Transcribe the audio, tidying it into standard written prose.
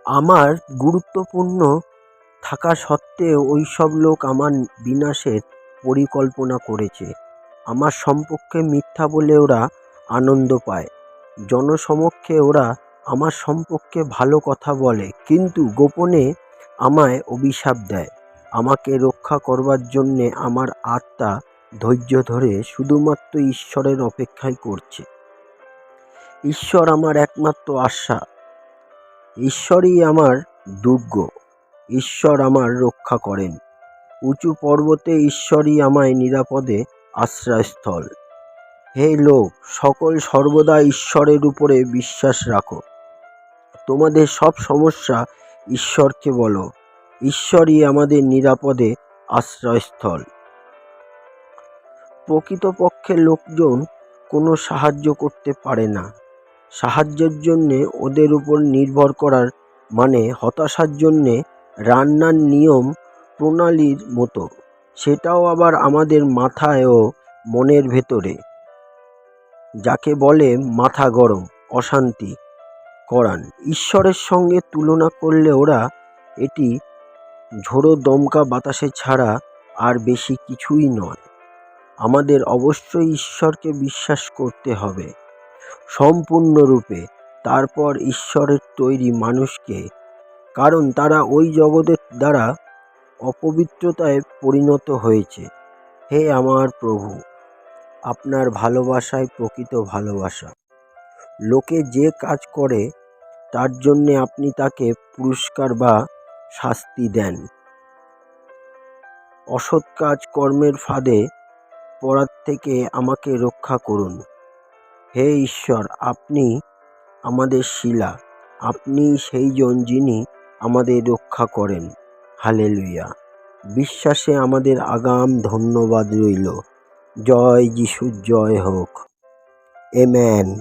আমার গুরুত্বপূর্ণ থাকা সত্ত্বেও ওইসব লোক আমার বিনাশের পরিকল্পনা করেছে। আমার সম্পর্কে মিথ্যা বলে ওরা আনন্দ পায়। জনসমক্ষে ওরা আমার সম্পর্কে ভালো কথা বলে, কিন্তু গোপনে আমায় অভিশাপ দেয়। আমাকে রক্ষা করবার জন্যে আমার আত্মা ধৈর্য ধরে শুধুমাত্র ঈশ্বরের অপেক্ষাই করছে। ঈশ্বর আমার একমাত্র আশা, ঈশ্বরই আমার দুর্গ, ঈশ্বর আমার রক্ষা করেন। উঁচু পর্বতে ঈশ্বরই আমায় নিরাপদে আশ্রয়স্থল। হে লোক, সকল সর্বদা ঈশ্বরের উপরে বিশ্বাস রাখো। তোমাদের সব সমস্যা ঈশ্বরকে বলো, ঈশ্বরই আমাদের নিরাপদে আশ্রয়স্থল। প্রকৃতপক্ষে লোকজন কোনো সাহায্য করতে পারে না। সাহায্যের জন্যে ওদের উপর নির্ভর করার মানে হতাশার জন্যে রান্নার নিয়ম প্রণালীর মতো, সেটাও আবার আমাদের মাথায় ও মনের ভেতরে, যাকে বলে মাথা গরম, অশান্তি করান। ঈশ্বরের সঙ্গে তুলনা করলে ওরা এটি ঝোড়ো দমকা বাতাসে ছাড়া আর বেশি কিছুই নয়। আমাদের অবশ্যই ঈশ্বরকে বিশ্বাস করতে হবে সম্পূর্ণরূপে, তারপর ঈশ্বরের তৈরি মানুষকে, কারণ তারা ওই জগতের দ্বারা অপবিত্রতায় পরিণত হয়েছে। হে আমার প্রভু, আপনার ভালোবাসায় প্রকৃত ভালোবাসা। লোকে যে কাজ করে তার জন্যে আপনি তাকে পুরস্কার বা শাস্তি দেন। অসৎ কাজ কর্মের ফাঁদে পড়ার থেকে আমাকে রক্ষা করুন। হে ঈশ্বর, আপনি আমাদের শিলা, আপনি সেইজন যিনি আমাদের রক্ষা করেন। হালেলুয়া। বিশ্বাসে আমাদের আগাম ধন্যবাদ রইল। জয় যিশুর জয় হোক। আমেন।